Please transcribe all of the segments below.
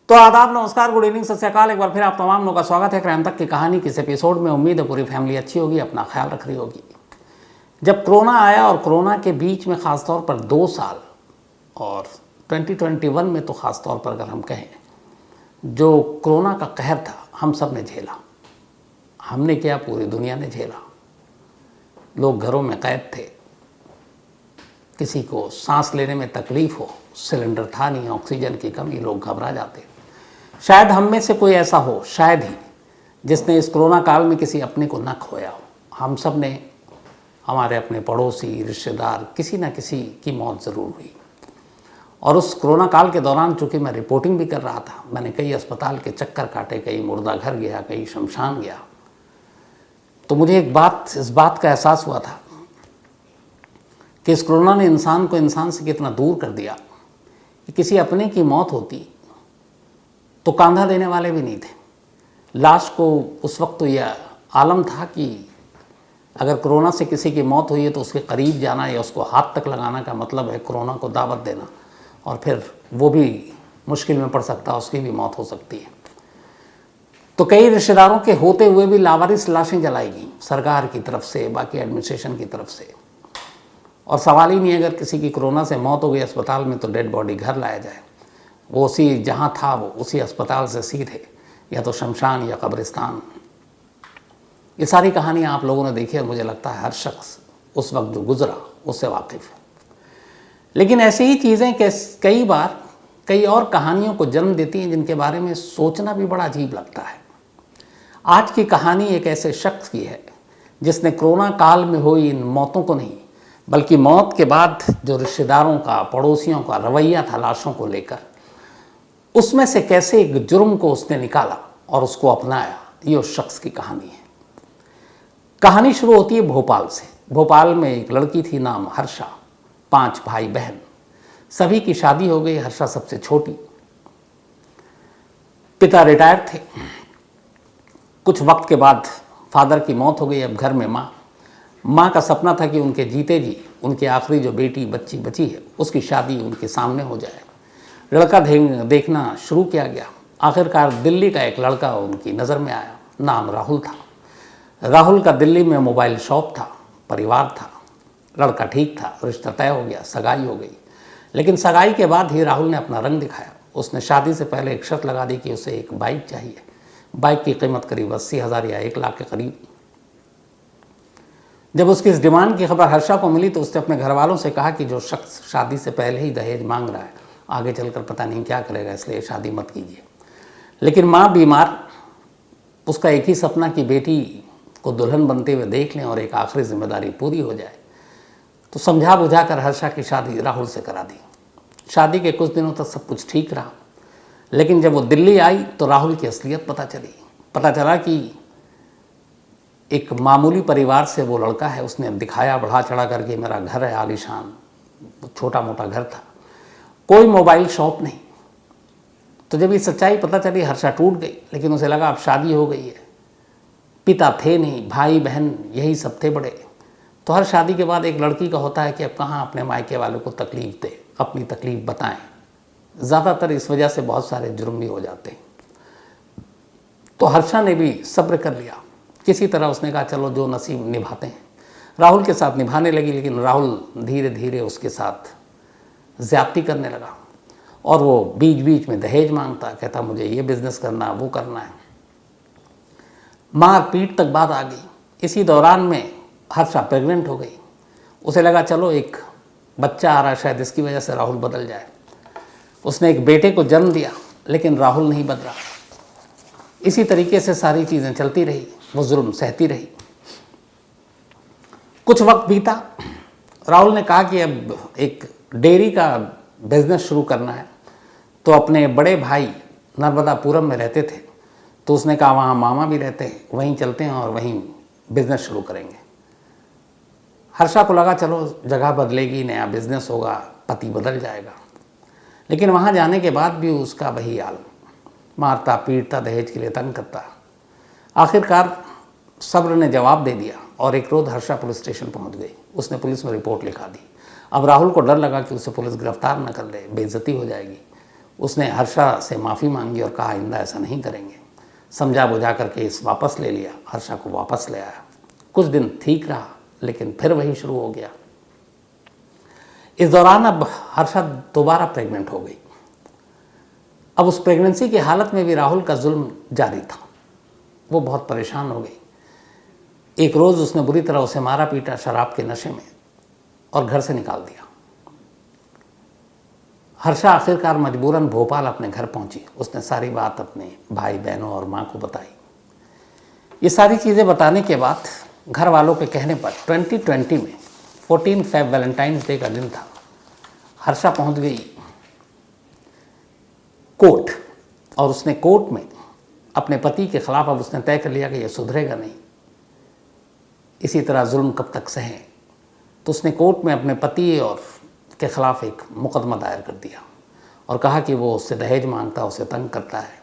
तो आदाब, नमस्कार, गुड इवनिंग, सत श्री अकाल। एक बार फिर आप तमाम लोगों का स्वागत है क्राइम तक की कहानी के इस एपिसोड में। उम्मीद है पूरी फैमिली अच्छी होगी, अपना ख्याल रख रही होगी। जब कोरोना आया और कोरोना के बीच में ख़ासतौर पर 2 साल और 2021 में तो ख़ासतौर पर अगर हम कहें, जो कोरोना का कहर था हम सब ने झेला। हमने क्या, पूरी दुनिया ने झेला। लोग घरों में कैद थे, किसी को सांस लेने में तकलीफ़ हो, सिलेंडर था नहीं, ऑक्सीजन की कमी, लोग घबरा जाते। शायद हम में से कोई ऐसा हो, शायद ही, जिसने इस कोरोना काल में किसी अपने को न खोया हो। हम सब ने, हमारे अपने पड़ोसी, रिश्तेदार, किसी न किसी की मौत ज़रूर हुई। और उस कोरोना काल के दौरान चूँकि मैं रिपोर्टिंग भी कर रहा था, मैंने कई अस्पताल के चक्कर काटे, कई मुर्दा घर गया, कई शमशान गया, तो मुझे इस बात का एहसास हुआ था कि इस कोरोना ने इंसान को इंसान से कितना दूर कर दिया कि किसी अपने की मौत होती तो कांधा देने वाले भी नहीं थे। लाश को उस वक्त तो यह आलम था कि अगर कोरोना से किसी की मौत हुई है तो उसके करीब जाना या उसको हाथ तक लगाना का मतलब है कोरोना को दावत देना, और फिर वो भी मुश्किल में पड़ सकता है, उसकी भी मौत हो सकती है। तो कई रिश्तेदारों के होते हुए भी लावारिस लाशें जलाई गई सरकार की तरफ से, बाकी एडमिनिस्ट्रेशन की तरफ से। और सवाल ही नहीं, अगर किसी की कोरोना से मौत हो गई अस्पताल में तो डेड बॉडी घर लाया जाए। वो उसी जहाँ था वो उसी अस्पताल से सीधे या तो शमशान या कब्रिस्तान। ये सारी कहानियाँ आप लोगों ने देखी और मुझे लगता है हर शख्स उस वक्त जो गुजरा उससे वाकिफ़ है। लेकिन ऐसी ही चीज़ें कई बार कई और कहानियों को जन्म देती हैं जिनके बारे में सोचना भी बड़ा अजीब लगता है। आज की कहानी एक ऐसे शख्स की है जिसने कोरोना काल में हुई इन मौतों को नहीं, बल्कि मौत के बाद जो रिश्तेदारों का, पड़ोसियों का रवैया था लाशों को लेकर, उसमें से कैसे एक जुर्म को उसने निकाला और उसको अपनाया, ये उस शख्स की कहानी है। कहानी शुरू होती है भोपाल से। भोपाल में एक लड़की थी, नाम हर्षा। 5 भाई बहन, सभी की शादी हो गई, हर्षा सबसे छोटी। पिता रिटायर थे। कुछ वक्त के बाद फादर की मौत हो गई। अब घर में माँ का सपना था कि उनके जीते जी उनकी आखिरी जो बेटी बच्ची बची है उसकी शादी उनके सामने हो जाए। लड़का देखना शुरू किया गया। आखिरकार दिल्ली का एक लड़का उनकी नज़र में आया, नाम राहुल था। राहुल का दिल्ली में मोबाइल शॉप था, परिवार था, लड़का ठीक था, रिश्ता तय हो गया, सगाई हो गई। लेकिन सगाई के बाद ही राहुल ने अपना रंग दिखाया। उसने शादी से पहले एक शर्त लगा दी कि उसे एक बाइक चाहिए। बाइक की कीमत करीब 80,000 या 1 लाख के करीब। जब उसकी इस डिमांड की खबर हर्षा को मिली तो उसने अपने घर वालों से कहा कि जो शख्स शादी से पहले ही दहेज मांग रहा है आगे चलकर पता नहीं क्या करेगा, इसलिए शादी मत कीजिए। लेकिन माँ बीमार, उसका एक ही सपना कि बेटी को दुल्हन बनते हुए देख लें और एक आखिरी जिम्मेदारी पूरी हो जाए। तो समझा बुझा कर हर्षा की शादी राहुल से करा दी। शादी के कुछ दिनों तक सब कुछ ठीक रहा, लेकिन जब वो दिल्ली आई तो राहुल की असलियत पता चला कि एक मामूली परिवार से वो लड़का है। उसने दिखाया बढ़ा चढ़ा करके मेरा घर है आलीशान, छोटा मोटा घर था, कोई मोबाइल शॉप नहीं। तो जब ये सच्चाई पता चली हर्षा टूट गई। लेकिन उसे लगा अब शादी हो गई है, पिता थे नहीं, भाई बहन यही सब थे बड़े। तो हर शादी के बाद एक लड़की का होता है कि अब कहाँ अपने मायके वालों को तकलीफ़ दे, अपनी तकलीफ़ बताएं। ज़्यादातर इस वजह से बहुत सारे जुर्म भी हो जाते हैं। तो हर्षा ने भी सब्र कर लिया। किसी तरह उसने कहा चलो जो नसीब निभाते हैं। राहुल के साथ निभाने लगी, लेकिन राहुल धीरे धीरे उसके साथ ज़्यादती करने लगा और वो बीच बीच में दहेज मांगता, कहता मुझे ये बिज़नेस करना है, वो करना है। मार पीट तक बात आ गई। इसी दौरान में हर्षा प्रेग्नेंट हो गई। उसे लगा चलो एक बच्चा आ रहा है, शायद इसकी वजह से राहुल बदल जाए। उसने एक बेटे को जन्म दिया, लेकिन राहुल नहीं बदला। इसी तरीके से सारी चीज़ें चलती रही, वो जुल्म सहती रही। कुछ वक्त बीता। राहुल ने कहा कि अब एक डेयरी का बिजनेस शुरू करना है। तो अपने बड़े भाई नर्मदापुरम में रहते थे, तो उसने कहा वहाँ मामा भी रहते हैं, वहीं चलते हैं और वहीं बिजनेस शुरू करेंगे। हर्षा को लगा चलो जगह बदलेगी, नया बिजनेस होगा, पति बदल जाएगा। लेकिन वहाँ जाने के बाद भी उसका वही हाल, मारता पीटता, दहेज के लिए तंग करता। आखिरकार सब्र ने जवाब दे दिया और एक रोज़ हर्षा पुलिस स्टेशन पहुँच गई। उसने पुलिस में रिपोर्ट लिखा दी। अब राहुल को डर लगा कि उसे पुलिस गिरफ्तार न कर ले, बेइज्जती हो जाएगी। उसने हर्षा से माफ़ी मांगी और कहा आइंदा ऐसा नहीं करेंगे। समझा बुझा कर केस वापस ले लिया, हर्षा को वापस ले आया। कुछ दिन ठीक रहा, लेकिन फिर वही शुरू हो गया। इस दौरान अब हर्षा दोबारा प्रेग्नेंट हो गई। अब उस प्रेगनेंसी की हालत में भी राहुल का जुल्म जारी था। वो बहुत परेशान हो गई। एक रोज़ उसने बुरी तरह उसे मारा पीटा शराब के नशे में और घर से निकाल दिया। हर्षा आखिरकार मजबूरन भोपाल अपने घर पहुंची। उसने सारी बात अपने भाई बहनों और माँ को बताई। ये सारी चीज़ें बताने के बाद घर वालों के कहने पर 2020 में 14 फ़रवरी वैलेंटाइंस डे का दिन था, हर्षा पहुंच गई कोर्ट। और उसने कोर्ट में अपने पति के खिलाफ अब उसने तय कर लिया कि यह सुधरेगा नहीं, इसी तरह जुल्म कब तक सहें। तो उसने कोर्ट में अपने पति और के खिलाफ एक मुकदमा दायर कर दिया और कहा कि वो उससे दहेज मांगता, उसे तंग करता है।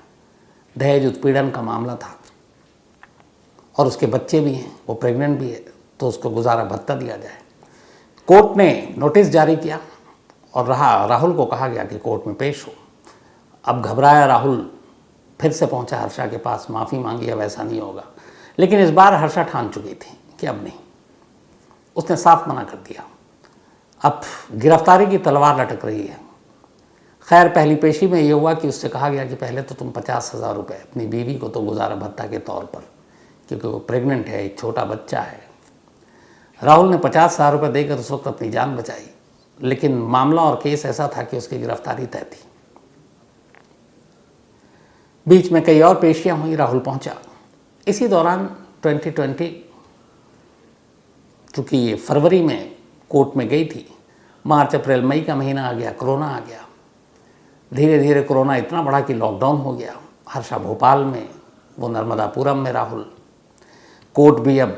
दहेज उत्पीड़न का मामला था और उसके बच्चे भी हैं, वो प्रेग्नेंट भी है, तो उसको गुजारा भत्ता दिया जाए। कोर्ट ने नोटिस जारी किया और राहुल को कहा गया कि कोर्ट में पेश हो। अब घबराया राहुल फिर से पहुंचा हर्षा के पास, माफ़ी मांगी, अब ऐसा नहीं होगा। लेकिन इस बार हर्षा ठान चुकी थी कि अब नहीं। उसने साफ मना कर दिया। अब गिरफ्तारी की तलवार लटक रही है। खैर, पहली पेशी में ये हुआ कि उससे कहा गया कि पहले तो तुम 50,000 रुपये अपनी बीवी को तो गुजारा भत्ता के तौर पर, क्योंकि वो प्रेग्नेंट है, एक छोटा बच्चा है। राहुल ने 50,000 रुपये देकर उस वक्त अपनी जान बचाई, लेकिन मामला और केस ऐसा था कि उसकी गिरफ्तारी तय थी। बीच में कई और पेशियां हुई, राहुल पहुंचा। इसी दौरान 2020, चूँकि ये फरवरी में कोर्ट में गई थी, मार्च अप्रैल मई का महीना आ गया, कोरोना आ गया। धीरे धीरे कोरोना इतना बढ़ा कि लॉकडाउन हो गया। हर्षा भोपाल में, वो नर्मदापुरम में राहुल। कोर्ट भी अब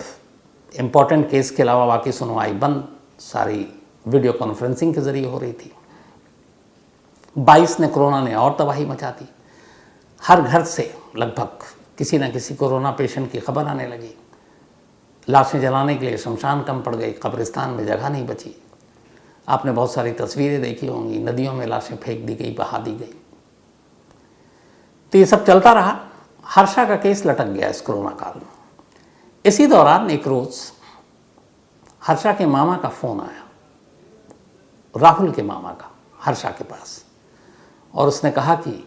इम्पॉर्टेंट केस के अलावा बाकी सुनवाई बंद, सारी वीडियो कॉन्फ्रेंसिंग के ज़रिए हो रही थी। 22 ने कोरोना ने और तबाही मचा दी। हर घर से लगभग किसी न किसी कोरोना पेशेंट की खबर आने लगी। लाशें जलाने के लिए शमशान कम पड़ गई, कब्रिस्तान में जगह नहीं बची। आपने बहुत सारी तस्वीरें देखी होंगी, नदियों में लाशें फेंक दी गई, बहा दी गई। तो ये सब चलता रहा। हर्षा का केस लटक गया इस कोरोना काल में। इसी दौरान एक रोज़ हर्षा के मामा का फ़ोन आया, राहुल के मामा का, हर्षा के पास। और उसने कहा कि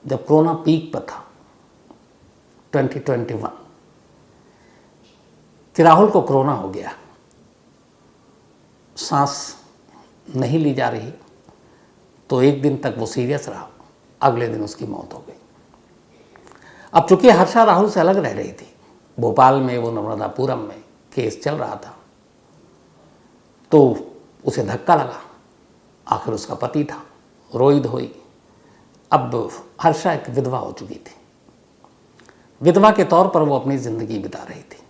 जब कोरोना पीक पर था 2021, कि राहुल को कोरोना हो गया, सांस नहीं ली जा रही, तो एक दिन तक वो सीरियस रहा, अगले दिन उसकी मौत हो गई। अब चूंकि हर्षा राहुल से अलग रह रही थी, भोपाल में, वो नर्मदापुरम में केस चल रहा था, तो उसे धक्का लगा। आखिर उसका पति था, रोई धोई। अब हर्षा एक विधवा हो चुकी थी। विधवा के तौर पर वो अपनी ज़िंदगी बिता रही थी।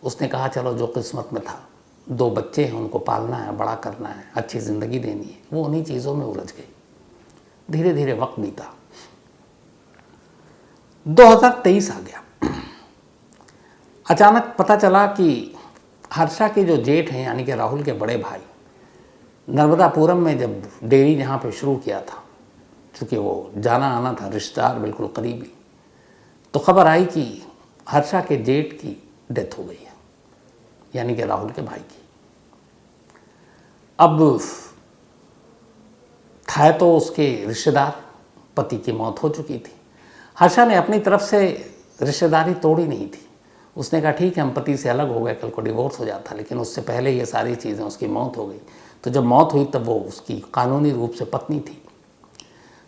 उसने कहा चलो जो किस्मत में था, 2 बच्चे हैं, उनको पालना है, बड़ा करना है, अच्छी ज़िंदगी देनी है। वो उन्हीं चीज़ों में उलझ गई। धीरे धीरे वक्त बीता। 2023 आ गया। अचानक पता चला कि हर्षा के जो जेठ हैं, यानी कि राहुल के बड़े भाई, नर्मदापुरम में जब डेयरी जहाँ पे शुरू किया था, चूँकि वो जाना आना था, रिश्तेदार बिल्कुल करीबी, तो खबर आई कि हर्षा के जेठ की डेथ हो गई है, यानी कि राहुल के भाई की। अब था तो उसके रिश्तेदार, पति की मौत हो चुकी थी। हर्षा ने अपनी तरफ से रिश्तेदारी तोड़ी नहीं थी। उसने कहा ठीक है, हम पति से अलग हो गए, कल को डिवोर्स हो जाता, लेकिन उससे पहले ये सारी चीज़ें, उसकी मौत हो गई। तो जब मौत हुई तब वो उसकी कानूनी रूप से पत्नी थी।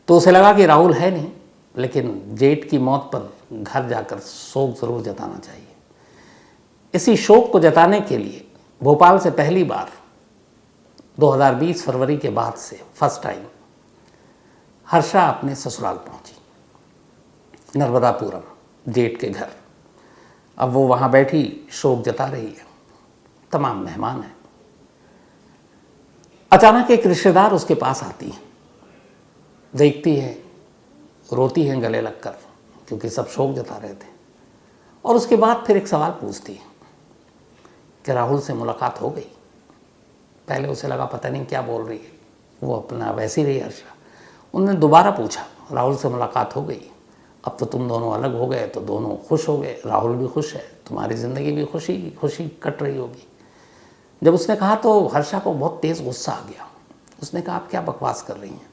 तो उसे लगा कि राहुल है नहीं, लेकिन जेठ की मौत पर घर जाकर शोक ज़रूर जताना चाहिए। इसी शोक को जताने के लिए भोपाल से पहली बार 2020 फरवरी के बाद से फर्स्ट टाइम हर्षा अपने ससुराल पहुंची, नर्मदापुरम, जेठ के घर। अब वो वहाँ बैठी शोक जता रही है, तमाम मेहमान हैं। अचानक एक रिश्तेदार उसके पास आती है, देखती है, रोती है गले लगकर, क्योंकि सब शोक जता रहे थे। और उसके बाद फिर एक सवाल पूछती है कि राहुल से मुलाकात हो गई। पहले उसे लगा पता नहीं क्या बोल रही है, वो अपना वैसी रही हर्षा। उन्होंने दोबारा पूछा, राहुल से मुलाकात हो गई, अब तो तुम दोनों अलग हो गए तो दोनों खुश हो गए, राहुल भी खुश है, तुम्हारी ज़िंदगी भी खुशी खुशी कट रही होगी। जब उसने कहा तो हर्षा को बहुत तेज़ गुस्सा आ गया। उसने कहा, आप क्या बकवास कर रही हैं,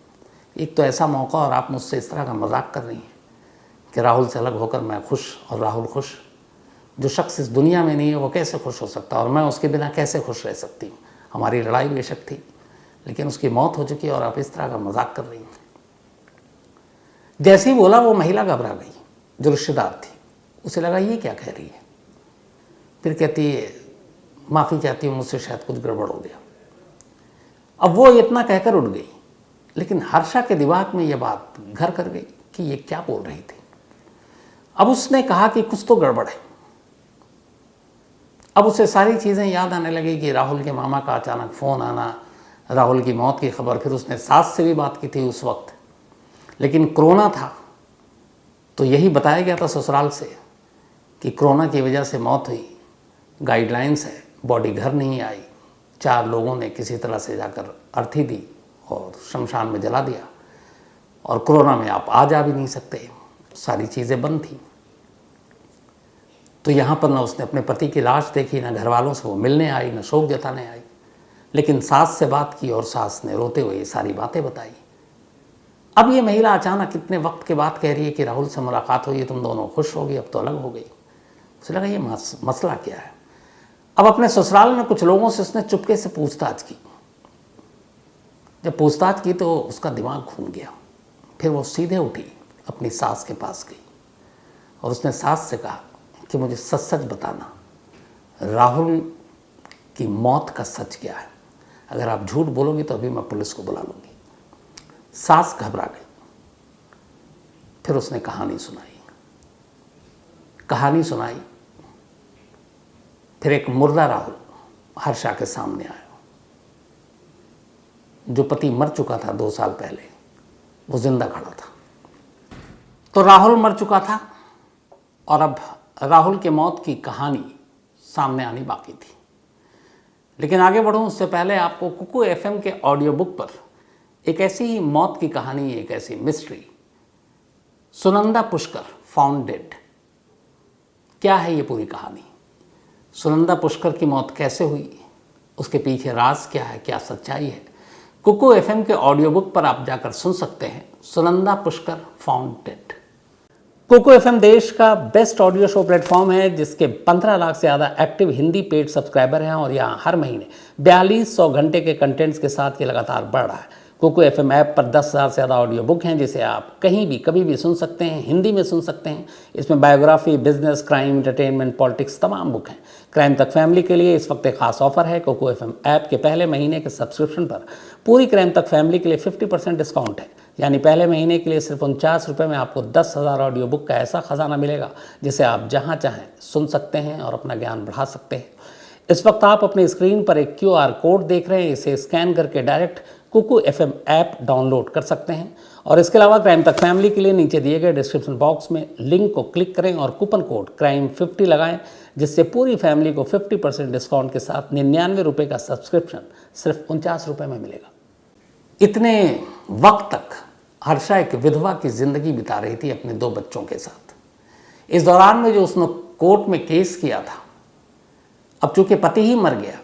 एक तो ऐसा मौका और आप मुझसे इस तरह का मजाक कर रही हैं कि राहुल से अलग होकर मैं खुश और राहुल खुश। जो शख्स इस दुनिया में नहीं है वो कैसे खुश हो सकता, और मैं उसके बिना कैसे खुश रह सकती हूँ। हमारी लड़ाई बेशक थी, लेकिन उसकी मौत हो चुकी है और आप इस तरह का मजाक कर रही हैं। जैसे ही बोला वो महिला घबरा गई, जो रिश्तेदार थी। उसे लगा ये क्या कह रही है। फिर कहती है, माफ़ी चाहती हूँ, मुझसे शायद कुछ गड़बड़ हो गया। अब वो इतना कहकर उठ गई, लेकिन हर्षा के दिमाग में ये बात घर कर गई कि ये क्या बोल रही थी। अब उसने कहा कि कुछ तो गड़बड़ है। अब उसे सारी चीज़ें याद आने लगी कि राहुल के मामा का अचानक फ़ोन आना, राहुल की मौत की खबर, फिर उसने सास से भी बात की थी उस वक्त, लेकिन कोरोना था तो यही बताया गया था ससुराल से कि कोरोना की वजह से मौत हुई, गाइडलाइंस है, बॉडी घर नहीं आई, 4 लोगों ने किसी तरह से जाकर अर्थी दी और शमशान में जला दिया, और कोरोना में आप आ जा भी नहीं सकते, सारी चीज़ें बंद थी। तो यहाँ पर ना उसने अपने पति की लाश देखी, ना घर वालों से वो मिलने आई, ना शोक जताने आई, लेकिन सास से बात की और सास ने रोते हुए ये सारी बातें बताई। अब ये महिला अचानक इतने वक्त के बाद कह रही है कि राहुल से मुलाकात हुई, तुम दोनों खुश होगी, अब तो अलग हो गई। उसे लगा ये मसला क्या है। अब अपने ससुराल में कुछ लोगों से उसने चुपके से पूछताछ की। जब पूछताछ की तो उसका दिमाग घूम गया। फिर वो सीधे उठी, अपनी सास के पास गई और उसने सास से कहा कि मुझे सच सच बताना, राहुल की मौत का सच क्या है। अगर आप झूठ बोलोगी तो अभी मैं पुलिस को बुला लूँगी। सास घबरा गई। फिर उसने कहानी सुनाई। फिर एक मुर्दा राहुल हर्षा के सामने आया। जो पति मर चुका था 2 साल पहले, वो जिंदा खड़ा था। तो राहुल मर चुका था और अब राहुल के मौत की कहानी सामने आनी बाकी थी। लेकिन आगे बढ़ूं उससे पहले आपको कुकू एफएम के ऑडियो बुक पर एक ऐसी ही मौत की कहानी, एक ऐसी mystery, Sunanda Pushkar found dead. क्या है ये पूरी कहानी, सुनंदा पुष्कर की मौत कैसे हुई, उसके पीछे राज क्या है, क्या सच्चाई है, कुकू एफएम के ऑडियो बुक पर आप जाकर सुन सकते हैं। Sunanda Pushkar found dead. Kuku FM देश का बेस्ट ऑडियो शो प्लेटफॉर्म है, जिसके 15 लाख से ज़्यादा एक्टिव हिंदी पेड सब्सक्राइबर हैं और यहाँ हर महीने 4200 घंटे के कंटेंट्स के साथ ये लगातार बढ़ रहा है। कुकू एफएम ऐप पर 10,000 से ज़्यादा ऑडियो बुक हैं, जिसे आप कहीं भी कभी भी सुन सकते हैं, हिंदी में सुन सकते हैं। इसमें biography, business, crime, entertainment, politics तमाम बुक हैं। क्राइम तक फैमिली के लिए इस वक्त एक खास ऑफर है। कुकू एफएम ऐप के पहले महीने के सब्सक्रिप्शन पर पूरी क्राइम तक फैमिली के लिए 50% डिस्काउंट है। यानी पहले महीने के लिए सिर्फ 49 रुपये में आपको 10,000 ऑडियो बुक का ऐसा खजाना मिलेगा, जिसे आप जहाँ चाहें सुन सकते हैं और अपना ज्ञान बढ़ा सकते हैं। इस वक्त आप अपनी स्क्रीन पर एक QR कोड देख रहे हैं, इसे स्कैन करके direct Kuku FM app download कर सकते हैं। और इसके अलावा क्राइम तक फैमिली के लिए नीचे दिए गए डिस्क्रिप्शन बॉक्स में लिंक को क्लिक करें और कूपन कोड CRIME50 लगाएं, जिससे पूरी फैमिली को 50% डिस्काउंट के साथ 99 रुपये का सब्सक्रिप्शन सिर्फ 49 रुपये में मिलेगा। इतने वक्त तक हर्षा एक विधवा की ज़िंदगी बिता रही थी अपने 2 बच्चों के साथ। इस दौरान में जो उसने कोर्ट में केस किया था, अब चूंकि पति ही मर गया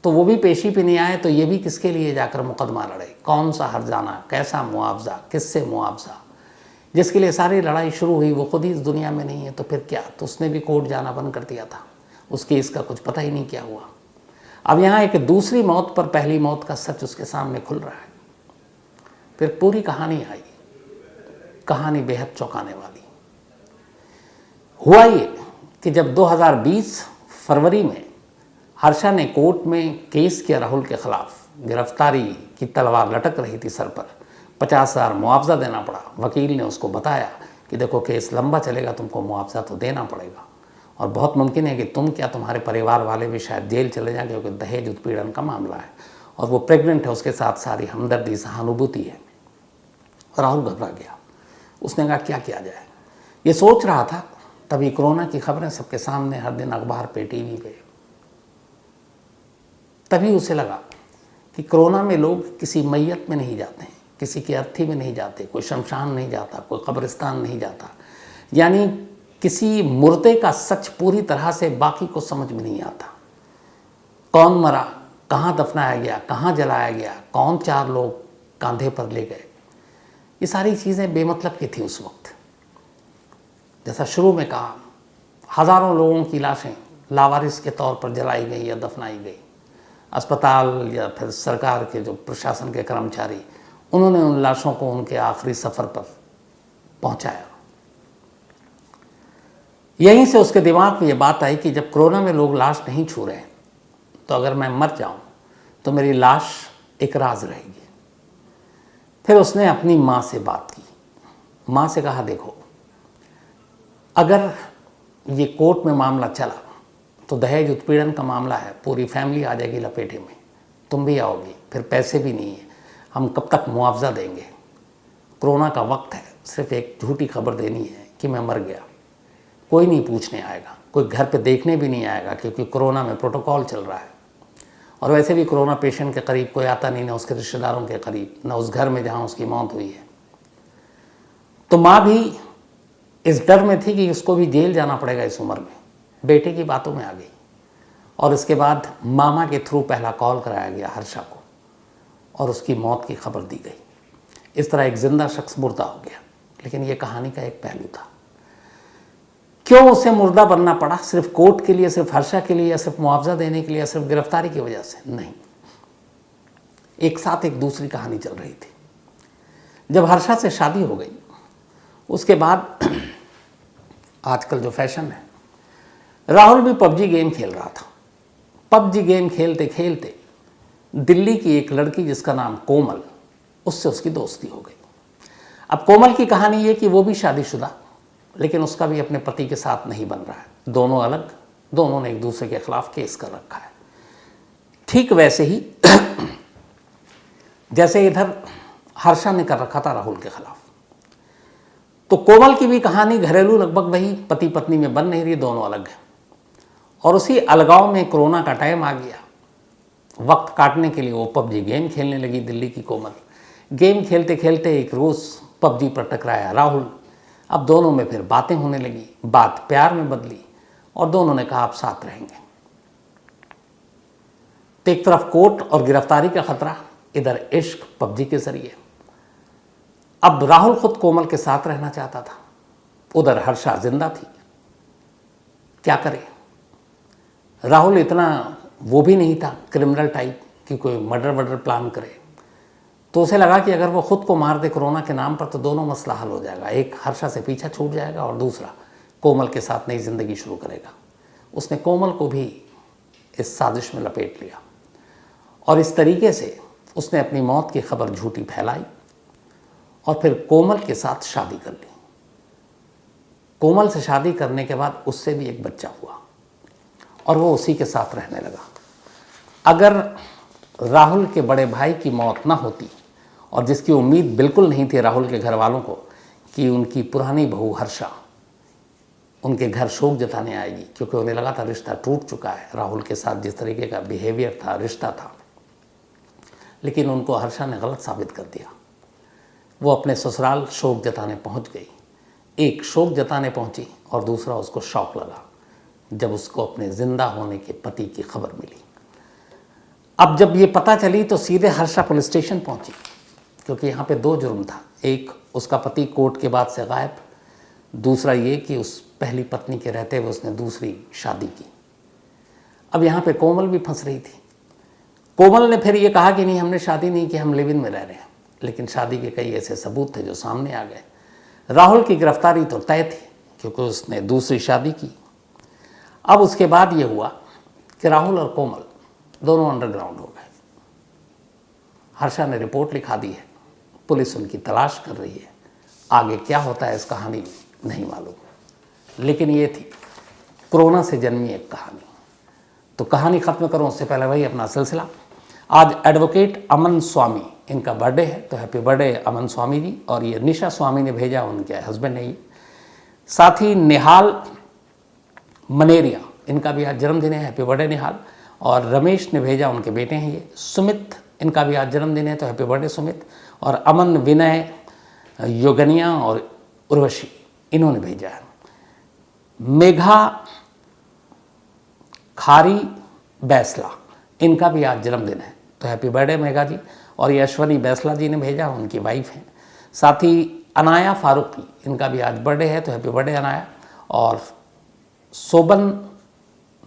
तो वो भी पेशी पे नहीं आए, तो ये भी किसके लिए जाकर मुकदमा लड़े, कौन सा हर्जाना, कैसा मुआवजा, किससे मुआवजा। जिसके लिए सारी लड़ाई शुरू हुई वो खुद ही इस दुनिया में नहीं है, तो फिर क्या। तो उसने भी कोर्ट जाना बंद कर दिया था, उस केस का कुछ पता ही नहीं क्या हुआ। अब यहाँ एक दूसरी मौत पर पहली मौत का सच उसके सामने खुल रहा है। फिर पूरी कहानी आई, कहानी बेहद चौंकाने वाली। हुआ ये कि जब 2020 फरवरी में हर्षा ने कोर्ट में केस किया राहुल के खिलाफ, गिरफ्तारी की तलवार लटक रही थी सर पर, 50,000 मुआवजा देना पड़ा। वकील ने उसको बताया कि देखो केस लंबा चलेगा, तुमको मुआवजा तो देना पड़ेगा, और बहुत मुमकिन है कि तुम क्या तुम्हारे परिवार वाले भी शायद जेल चले जाएंगे, क्योंकि दहेज उत्पीड़न का मामला है और वो प्रेग्नेंट है, उसके साथ सारी हमदर्दी सहानुभूति है। राहुल घबरा गया। उसने कहा क्या किया जाए। ये सोच रहा था, तभी कोरोना की खबरें सबके सामने हर दिन अखबार पे, टीवी पे। तभी उसे लगा कि कोरोना में लोग किसी मैयत में नहीं जाते हैं, किसी की अर्थी में नहीं जाते, कोई शमशान नहीं जाता, कोई कब्रिस्तान नहीं जाता। यानी किसी मुर्दे का सच पूरी तरह से बाकी को समझ में नहीं आता। कौन मरा, कहाँ दफनाया गया, कहाँ जलाया गया, कौन 4 लोग कांधे पर ले गए, ये सारी चीज़ें बेमतलब की थी उस वक्त। जैसा शुरू में कहा, हज़ारों लोगों की लाशें लावारिस के तौर पर जलाई गई या दफनाई गई। अस्पताल या फिर सरकार के जो प्रशासन के कर्मचारी, उन्होंने उन लाशों को उनके आखिरी सफ़र पर पहुंचाया। यहीं से उसके दिमाग में ये बात आई कि जब कोरोना में लोग लाश नहीं छू रहे हैं, तो अगर मैं मर जाऊं तो मेरी लाश एक राज रहेगी। फिर उसने अपनी माँ से बात की। माँ से कहा, देखो अगर ये कोर्ट में मामला चला तो दहेज उत्पीड़न का मामला है, पूरी फैमिली आ जाएगी लपेटे में, तुम भी आओगी, फिर पैसे भी नहीं है, हम कब तक मुआवजा देंगे। कोरोना का वक्त है, सिर्फ एक झूठी खबर देनी है कि मैं मर गया, कोई नहीं पूछने आएगा, कोई घर पे देखने भी नहीं आएगा, क्योंकि कोरोना में प्रोटोकॉल चल रहा है। और वैसे भी कोरोना पेशेंट के करीब कोई आता नहीं, ना उसके रिश्तेदारों के करीब, ना उस घर में जहाँ उसकी मौत हुई है। तो माँ भी इस डर में थी कि उसको भी जेल जाना पड़ेगा इस उम्र में। बेटे की बातों में आ गई और इसके बाद मामा के थ्रू पहला कॉल कराया गया हर्षा को और उसकी मौत की खबर दी गई। इस तरह एक जिंदा शख्स मुर्दा हो गया। लेकिन ये कहानी का एक पहलू था। क्यों उसे मुर्दा बनना पड़ा? सिर्फ कोर्ट के लिए, सिर्फ हर्षा के लिए, या सिर्फ मुआवजा देने के लिए, या सिर्फ गिरफ्तारी की वजह से? नहीं, एक साथ एक दूसरी कहानी चल रही थी। जब हर्षा से शादी हो गई, उसके बाद आजकल जो फैशन है, राहुल भी पबजी गेम खेल रहा था। पबजी गेम खेलते खेलते दिल्ली की एक लड़की जिसका नाम कोमल, उससे उसकी दोस्ती हो गई। अब कोमल की कहानी ये कि वो भी शादीशुदा, लेकिन उसका भी अपने पति के साथ नहीं बन रहा है। दोनों अलग, दोनों ने एक दूसरे के खिलाफ केस कर रखा है। ठीक वैसे ही जैसे इधर हर्षा ने कर रखा था राहुल के खिलाफ, तो कोमल की भी कहानी घरेलू लगभग वही पति पत्नी में बन नहीं रही, दोनों अलग हैं। और उसी अलगाव में कोरोना का टाइम आ गया। वक्त काटने के लिए वो पबजी गेम खेलने लगी दिल्ली की कोमल। गेम खेलते खेलते एक रोज़ पबजी पर टकराया राहुल। अब दोनों में फिर बातें होने लगी, बात प्यार में बदली और दोनों ने कहा आप साथ रहेंगे। तो एक तरफ कोर्ट और गिरफ्तारी का खतरा, इधर इश्क पबजी के जरिए। अब राहुल खुद कोमल के साथ रहना चाहता था, उधर हर्षा जिंदा थी। क्या करे? राहुल इतना वो भी नहीं था क्रिमिनल टाइप कि कोई मर्डर प्लान करे। तो उसे लगा कि अगर वो खुद को मार दे कोरोना के नाम पर तो दोनों मसला हल हो जाएगा। एक हर्षा से पीछा छूट जाएगा और दूसरा कोमल के साथ नई जिंदगी शुरू करेगा। उसने कोमल को भी इस साजिश में लपेट लिया और इस तरीके से उसने अपनी मौत की खबर झूठी फैलाई और फिर कोमल के साथ शादी कर ली। कोमल से शादी करने के बाद उससे भी एक बच्चा हुआ और वो उसी के साथ रहने लगा। अगर राहुल के बड़े भाई की मौत ना होती, और जिसकी उम्मीद बिल्कुल नहीं थी राहुल के घर वालों को कि उनकी पुरानी बहू हर्षा उनके घर शोक जताने आएगी, क्योंकि उन्हें लगा था रिश्ता टूट चुका है राहुल के साथ, जिस तरीके का बिहेवियर था, रिश्ता था। लेकिन उनको हर्षा ने गलत साबित कर दिया। वो अपने ससुराल शोक जताने पहुंच गई। एक शोक जताने पहुंची और दूसरा उसको शौक लगा जब उसको अपने जिंदा होने के पति की खबर मिली। अब जब ये पता चली तो सीधे हर्षा पुलिस स्टेशन पहुंची, क्योंकि यहाँ पे 2 जुर्म था। एक, उसका पति कोर्ट के बाद से गायब। दूसरा ये कि उस पहली पत्नी के रहते हुए उसने दूसरी शादी की। अब यहाँ पे कोमल भी फंस रही थी। कोमल ने फिर ये कहा कि नहीं, हमने शादी नहीं की, हम लिव इन में रह रहे हैं। लेकिन शादी के कई ऐसे सबूत थे जो सामने आ गए। राहुल की गिरफ्तारी तो तय थी क्योंकि उसने दूसरी शादी की। अब उसके बाद ये हुआ कि राहुल और कोमल दोनों अंडरग्राउंड हो गए। हर्षा ने रिपोर्ट लिखा दी है, पुलिस उनकी तलाश कर रही है। आगे क्या होता है इस कहानी में नहीं मालूम, लेकिन ये थी कोरोना से जन्मी एक कहानी। तो कहानी ख़त्म करूं उससे पहले वही अपना सिलसिला। आज एडवोकेट अमन स्वामी, इनका बर्थडे है, तो हैप्पी बर्थडे अमन स्वामी जी। और ये निशा स्वामी ने भेजा, उनके हस्बैंड है ये। साथ ही निहाल मनेरिया, इनका भी आज जन्मदिन है, हैप्पी बर्थडे निहाल। और रमेश ने भेजा, उनके बेटे हैं ये। सुमित, इनका भी आज जन्मदिन है, तो हैप्पी बर्थडे सुमित। और अमन, विनय, योगनिया और उर्वशी इन्होंने भेजा है। मेघा खारी बैसला, इनका भी आज जन्मदिन है, तो हैप्पी बर्थडे मेघा जी। और ये अश्वनी बैसला जी ने भेजा, उनकी वाइफ हैं। साथ ही अनाया फारूकी, इनका भी आज बर्थडे है, तो हैप्पी बर्थडे अनाया। और सोबन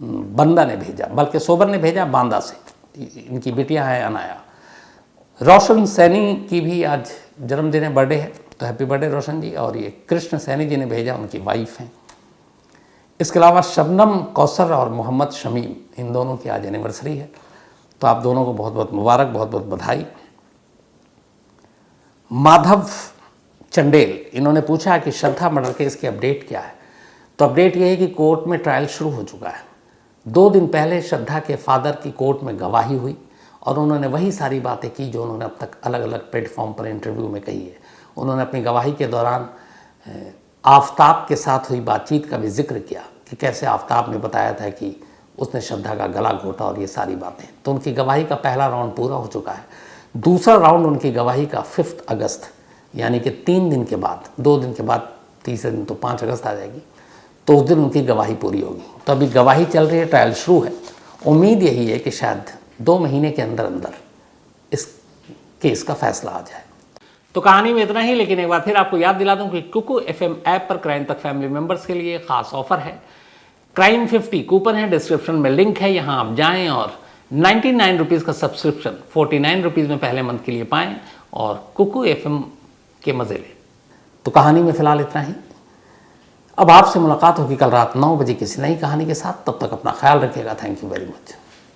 बंदा ने भेजा, बल्कि सोबन ने भेजा बांदा से, इनकी बेटियां हैं अनाया। रोशन सैनी की भी आज जन्मदिन है, बर्थडे है, तो हैप्पी बर्थडे रोशन जी। और ये कृष्ण सैनी जी ने भेजा, उनकी वाइफ हैं। इसके अलावा शबनम कौसर और मोहम्मद शमीम, इन दोनों की आज एनिवर्सरी है, तो आप दोनों को बहुत बहुत मुबारक, बहुत बहुत बधाई। माधव चंडेल, इन्होंने पूछा कि श्रद्धा मर्डर केस की अपडेट क्या है। तो अपडेट ये है कि कोर्ट में ट्रायल शुरू हो चुका है। 2 दिन पहले श्रद्धा के फादर की कोर्ट में गवाही हुई और उन्होंने वही सारी बातें की जो उन्होंने अब तक अलग अलग प्लेटफॉर्म पर इंटरव्यू में कही है। उन्होंने अपनी गवाही के दौरान आफ्ताब के साथ हुई बातचीत का भी जिक्र किया कि कैसे आफ्ताब ने बताया था कि उसने श्रद्धा का गला घोटा और ये सारी बातें। तो उनकी गवाही का पहला राउंड पूरा हो चुका है। दूसरा राउंड उनकी गवाही का 5 अगस्त, यानी कि 3 दिन के बाद, 2 दिन के बाद तीसरे दिन तो 5 अगस्त आ जाएगी, तो उस दिन उनकी गवाही पूरी होगी। तो अभी गवाही चल रही है, ट्रायल शुरू है। उम्मीद यही है कि शायद 2 महीने के अंदर अंदर इस केस का फैसला आ जाए। तो कहानी में इतना ही, लेकिन एक बार फिर आपको याद दिला दूं कि कुकू FM ऐप पर क्राइम तक फैमिली मेंबर्स के लिए खास ऑफर है। क्राइम 50 कूपन है, डिस्क्रिप्शन में लिंक है, यहाँ आप जाएं और 99 रुपीज़ का सब्सक्रिप्शन 49 रुपीज़ में पहले मंथ के लिए पाएं और कुकू FM के मज़े लें। तो कहानी में फ़िलहाल इतना ही। अब आपसे मुलाकात होगी कल रात 9 बजे किसी नई कहानी के साथ। तब तक अपना ख्याल रखिएगा। Thank you very much.